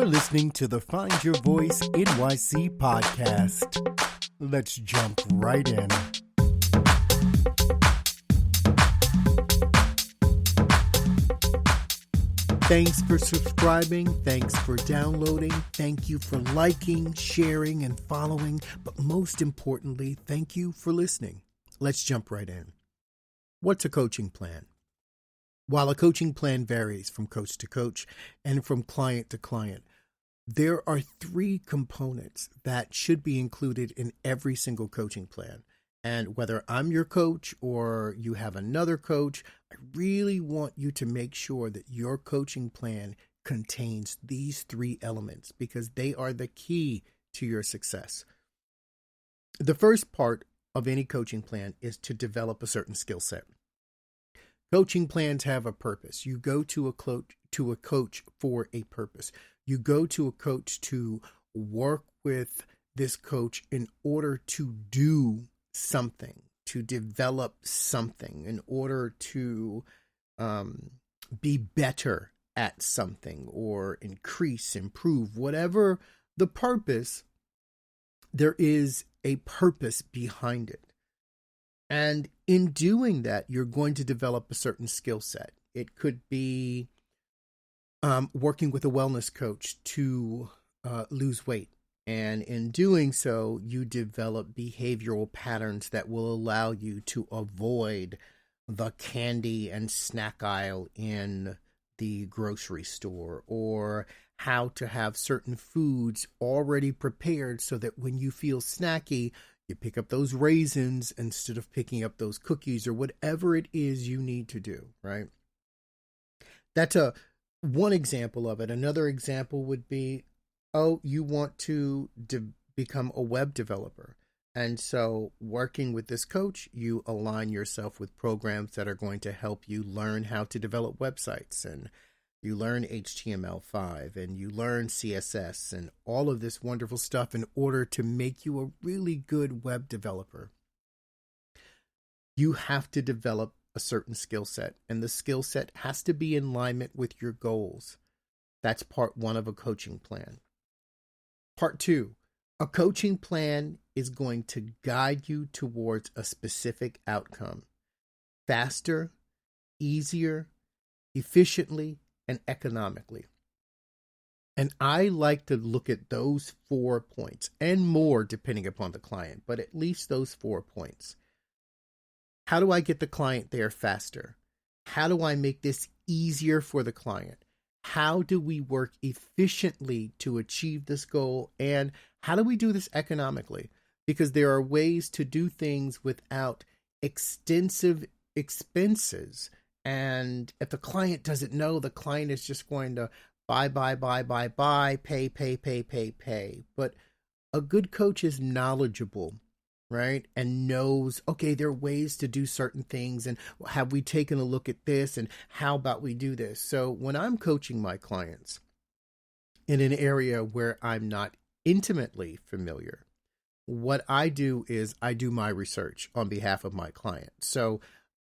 You're listening to the Find Your Voice NYC podcast. Let's jump right in. Thanks for subscribing. Thanks for downloading. Thank you for liking, sharing, and following. But most importantly, thank you for listening. Let's jump right in. What's a coaching plan? While a coaching plan varies from coach to coach and from client to client, there are three components that should be included in every single coaching plan. And whether I'm your coach or you have another coach, I really want you to make sure that your coaching plan contains these three elements because they are the key to your success. The first part of any coaching plan is to develop a certain skill set. Coaching plans have a purpose. You go to a coach for a purpose. You go to a coach to work with this coach in order to do something, to develop something, in order to be better at something or increase, improve, whatever the purpose, there is a purpose behind it. And in doing that, you're going to develop a certain skill set. It could be working with a wellness coach to lose weight. And in doing so, you develop behavioral patterns that will allow you to avoid the candy and snack aisle in the grocery store, or how to have certain foods already prepared so that when you feel snacky, you pick up those raisins instead of picking up those cookies or whatever it is you need to do, right? That's one example of it. Another example would be, you want to become a web developer. And so working with this coach, you align yourself with programs that are going to help you learn how to develop websites, and you learn HTML5 and you learn CSS and all of this wonderful stuff in order to make you a really good web developer. You have to develop a certain skill set, and the skill set has to be in alignment with your goals. That's part one of a coaching plan. Part two, a coaching plan is going to guide you towards a specific outcome. Faster, easier, efficiently, and economically. And I like to look at those 4 points and more depending upon the client, but at least those 4 points. How do I get the client there faster? How do I make this easier for the client? How do we work efficiently to achieve this goal? And how do we do this economically? Because there are ways to do things without extensive expenses. And if the client doesn't know, the client is just going to buy, pay. But a good coach is knowledgeable, right? And knows, okay, there are ways to do certain things. And have we taken a look at this? And how about we do this? So when I'm coaching my clients in an area where I'm not intimately familiar, what I do is I do my research on behalf of my client. So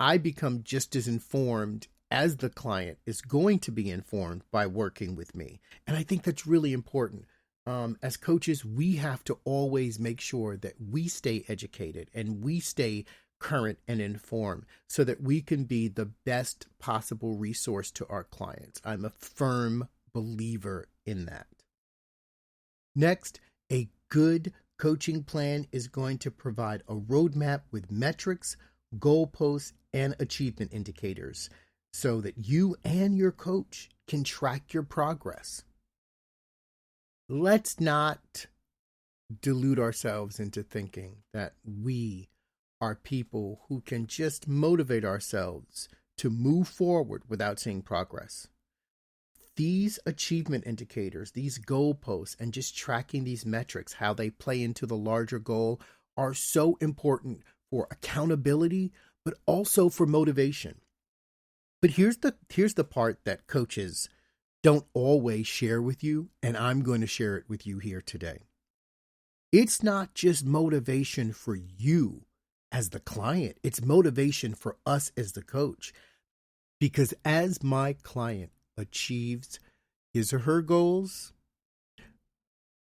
I become just as informed as the client is going to be informed by working with me. And I think that's really important. As coaches, we have to always make sure that we stay educated and we stay current and informed so that we can be the best possible resource to our clients. I'm a firm believer in that. Next, a good coaching plan is going to provide a roadmap with metrics, goalposts, and achievement indicators so that you and your coach can track your progress. Let's not delude ourselves into thinking that we are people who can just motivate ourselves to move forward without seeing progress. These achievement indicators, these goalposts, and just tracking these metrics, how they play into the larger goal, are so important for accountability, but also for motivation. But here's the part that coaches don't always share with you, and I'm going to share it with you here today. It's not just motivation for you as the client. It's motivation for us as the coach. Because as my client achieves his or her goals,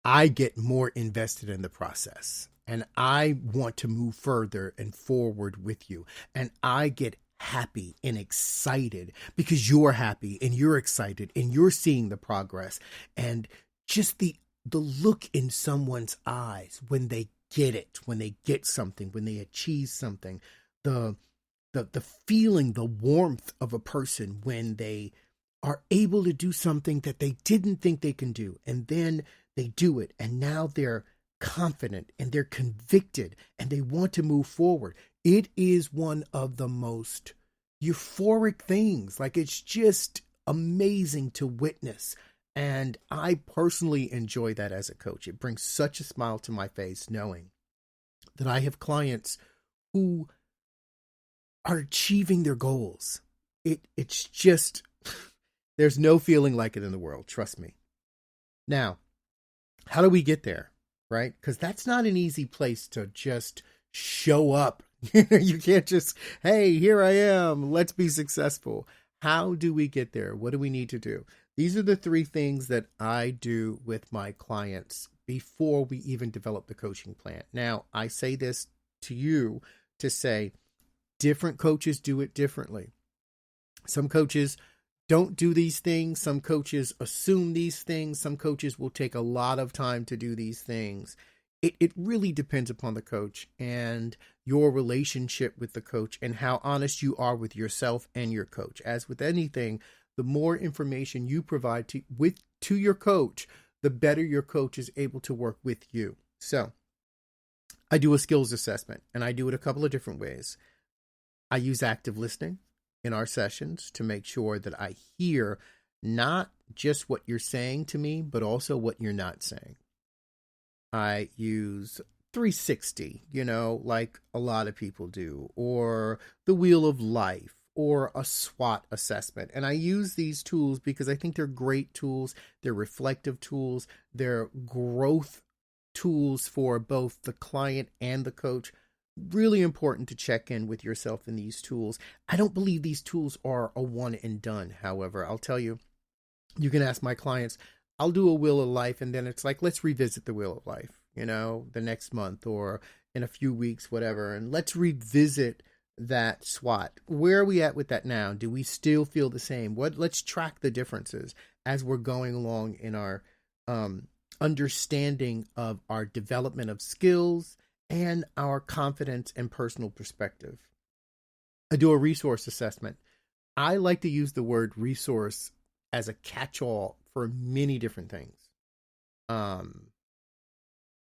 I get more invested in the process, and I want to move further and forward with you. And I get happy and excited because you're happy and you're excited and you're seeing the progress, and just the look in someone's eyes when they get it, when they get something, when they achieve something, the feeling, the warmth of a person when they are able to do something that they didn't think they can do, and then they do it, and now they're confident and they're convicted and they want to move forward. It is one of the most euphoric things. Like, it's just amazing to witness. And I personally enjoy that as a coach. It brings such a smile to my face knowing that I have clients who are achieving their goals. It's just, there's no feeling like it in the world. Trust me. Now, how do we get there? Right? Because that's not an easy place to just show up. You can't just, hey, here I am. Let's be successful. How do we get there? What do we need to do? These are the 3 things that I do with my clients before we even develop the coaching plan. Now, I say this to you to say different coaches do it differently. Some coaches don't do these things. Some coaches assume these things. Some coaches will take a lot of time to do these things. It really depends upon the coach and your relationship with the coach and how honest you are with yourself and your coach. As with anything, the more information you provide to your coach, the better your coach is able to work with you. So I do a skills assessment, and I do it a couple of different ways. I use active listening in our sessions to make sure that I hear not just what you're saying to me, but also what you're not saying. I use 360, like a lot of people do, or the Wheel of Life, or a SWOT assessment. And I use these tools because I think they're great tools. They're reflective tools. They're growth tools for both the client and the coach. Really important to check in with yourself in these tools. I don't believe these tools are a one and done. However, I'll tell you, you can ask my clients, I'll do a Wheel of Life, and then it's like, let's revisit the Wheel of Life, the next month or in a few weeks, whatever. And let's revisit that SWOT. Where are we at with that now? Do we still feel the same? Let's track the differences as we're going along in our understanding of our development of skills and our confidence and personal perspective. I do a resource assessment. I like to use the word resource as a catch-all for many different things.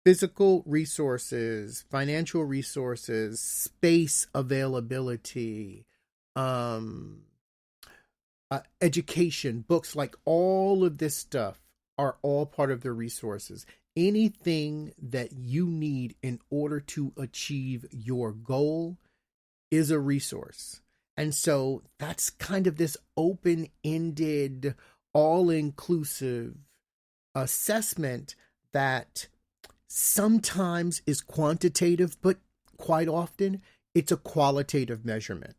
Physical resources, financial resources, space availability, education, books, like all of this stuff are all part of the resources. Anything that you need in order to achieve your goal is a resource. And so that's kind of this open-ended, all-inclusive assessment that sometimes is quantitative, but quite often it's a qualitative measurement.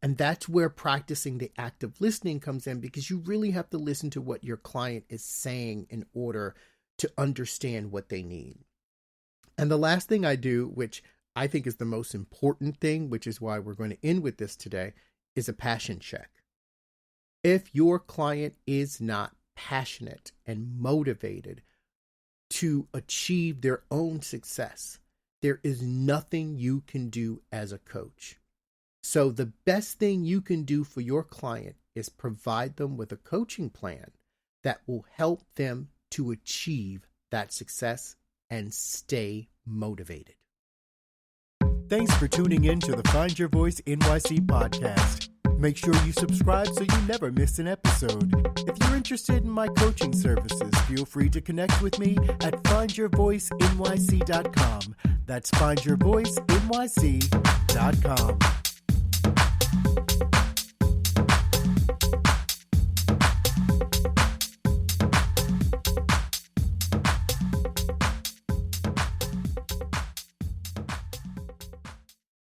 And that's where practicing the active listening comes in, because you really have to listen to what your client is saying in order to understand what they need. And the last thing I do, which I think is the most important thing, which is why we're going to end with this today, is a passion check. If your client is not passionate and motivated to achieve their own success, there is nothing you can do as a coach. So the best thing you can do for your client is provide them with a coaching plan that will help them to achieve that success and stay motivated. Thanks for tuning in to the Find Your Voice NYC podcast. Make sure you subscribe so you never miss an episode. If you're interested in my coaching services, feel free to connect with me at findyourvoicenyc.com. That's findyourvoicenyc.com.